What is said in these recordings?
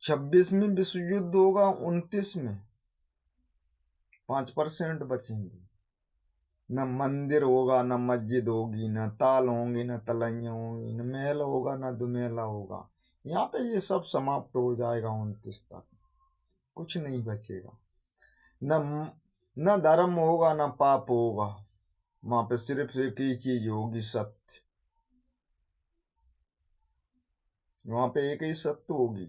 26 में विश्व युद्ध होगा, 29 में 5% बचेंगे। न मंदिर होगा, न मस्जिद होगी, न ताल होंगे, न तलैया होंगी, न महल होगा, न दुमेला होगा। यहाँ पे ये सब समाप्त हो जाएगा 29 तक, कुछ नहीं बचेगा। न धर्म होगा, न पाप होगा। वहां पे सिर्फ एक ही चीज होगी, सत्य। वहां पे एक ही सत्य होगी।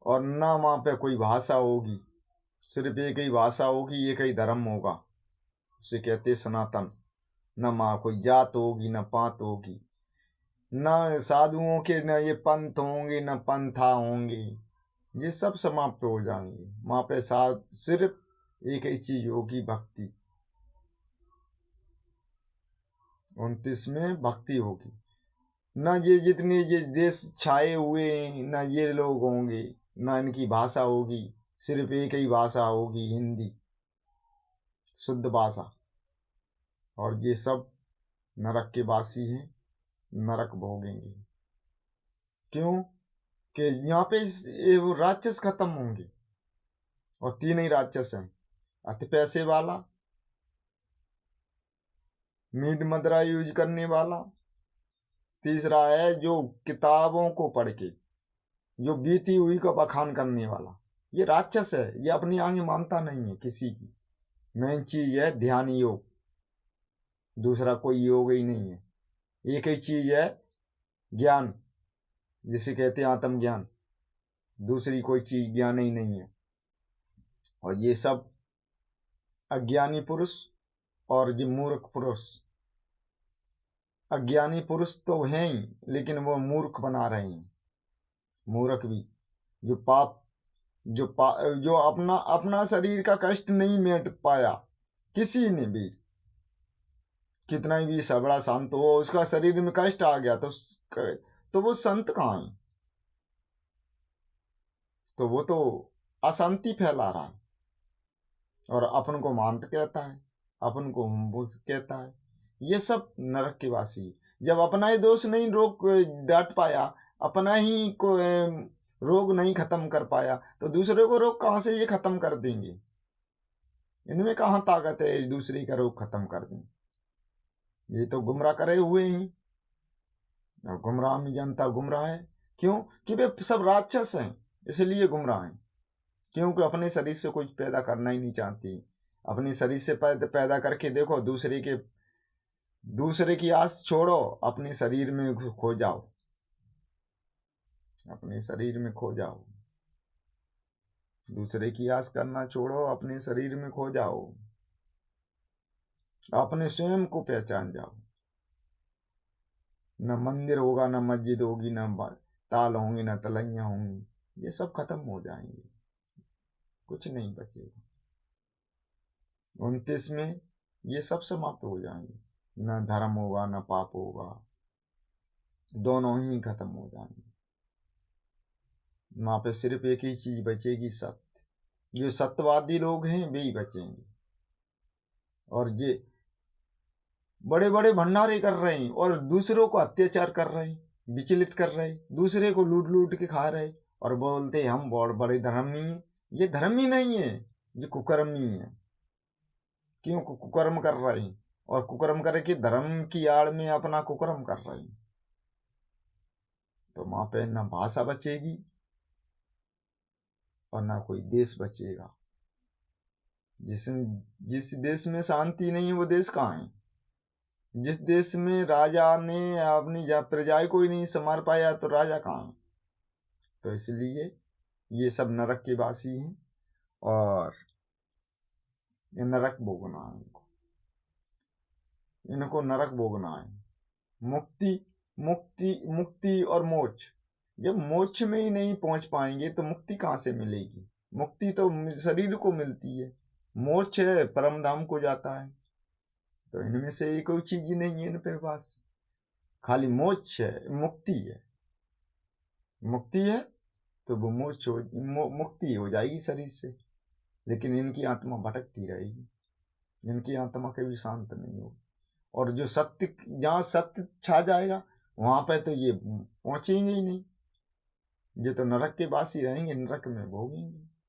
और न वहां पे कोई भाषा होगी, सिर्फ एक ही भाषा होगी, एक ही धर्म होगा, उसे कहते सनातन। न वहां कोई जात होगी, न पात होगी, न साधुओं के न ये पंथ होंगे, न पंथा होंगे। ये सब समाप्त हो जाएंगे। वहां पे सिर्फ एक ही चीज होगी, भक्ति। 29 में भक्ति होगी। न ये जितने ये देश छाए हुए हैं, न ये लोग होंगे, न इनकी भाषा होगी, सिर्फ एक ही भाषा होगी, हिंदी, शुद्ध भाषा। और ये सब नरक के वासी हैं, नरक भोगेंगे। क्यों? कि यहाँ पे वो राक्षस खत्म होंगे। और 3 ही राक्षस हैं, अति पैसे वाला, मीट मदिरा यूज करने वाला, तीसरा है जो किताबों को पढ़ के जो बीती हुई का बखान करने वाला। ये राक्षस है, ये अपनी आंखें मानता नहीं है किसी की। मेन चीज है ध्यान योग, दूसरा कोई योग ही नहीं है। एक ही चीज है ज्ञान, जिसे कहते हैं आत्मज्ञान। दूसरी कोई चीज ज्ञान ही नहीं है। और ये सब अज्ञानी पुरुष और ये मूर्ख पुरुष। अज्ञानी पुरुष तो हैं ही, लेकिन वो मूर्ख बना रहे हैं। मूर्ख भी जो जो अपना शरीर का कष्ट नहीं मिट पाया, किसी ने भी, कितना भी सबड़ा शांत हो, उसका शरीर में कष्ट आ गया तो वो संत कहाँ है? तो वो तो अशांति फैला रहा है और अपन को महंत कहता है, अपन को बुद्ध कहता है। ये सब नरक के वासी। जब अपना ही दोष नहीं रोक डांट पाया, अपना ही को रोग नहीं खत्म कर पाया, तो दूसरे को रोग कहाँ से ये खत्म कर देंगे? इनमें कहाँ ताकत है दूसरे का रोग खत्म कर दें? ये तो गुमराह करे हुए हैं। और गुमराह में जनता गुमराह है। क्यों? कि वे सब राक्षस हैं, इसलिए गुमराह हैं। क्योंकि अपने शरीर से कुछ पैदा करना ही नहीं चाहती। अपने शरीर से पैदा करके देखो, दूसरे की आस छोड़ो, अपने शरीर में खो जाओ, अपने शरीर में खो जाओ। दूसरे की आस करना छोड़ो, अपने शरीर में खो जाओ, अपने स्वयं को पहचान जाओ। न मंदिर होगा, न मस्जिद होगी, न ताल होंगे, न तलैया होंगी। ये सब खत्म हो जाएंगे, कुछ नहीं बचेगा। 29 में ये सब समाप्त हो जाएंगे। न धर्म होगा, न पाप होगा, दोनों ही खत्म हो जाएंगे। वहां पे सिर्फ एक ही चीज बचेगी, सत्य। जो सत्यवादी लोग हैं वे ही बचेंगे। और ये बड़े बड़े भंडारे कर रहे हैं और दूसरों को अत्याचार कर रहे हैं, विचलित कर रहे हैं, दूसरे को लूट लूट के खा रहे, और बोलते हम बहुत बड़े धर्मी हैं। ये धर्मी नहीं है, ये कुकर्मी है। क्यों? कुकर्म कर रहे हैं, और कुकर्म करके धर्म की आड़ में अपना कुकर्म कर रहे हैं। तो वहां पे न भाषा बचेगी और ना कोई देश बचेगा। जिस देश में शांति नहीं है, वो देश कहाँ है? जिस देश में राजा ने अपनी प्रजा को ही नहीं संभाल पाया, तो राजा कहाँ है? तो इसलिए ये सब नरक के वासी हैं और ये नरक भोगना है इनको नरक भोगना है। मुक्ति मुक्ति मुक्ति और मोक्ष, जब मोक्ष में ही नहीं पहुंच पाएंगे तो मुक्ति कहाँ से मिलेगी? मुक्ति तो शरीर को मिलती है, मोक्ष है परम धाम को जाता है। तो इनमें से एक कोई चीज ही नहीं है इन पे पास, खाली मोक्ष है, मुक्ति है। मुक्ति है तो वो मुक्ति हो जाएगी शरीर से, लेकिन इनकी आत्मा भटकती रहेगी, इनकी आत्मा कभी शांत नहीं होगी। और जो सत्य, जहाँ सत्य छा जाएगा वहां पे तो ये पहुंचेंगे ही नहीं। ये तो नरक के वासी रहेंगे, नरक में भोगेंगे।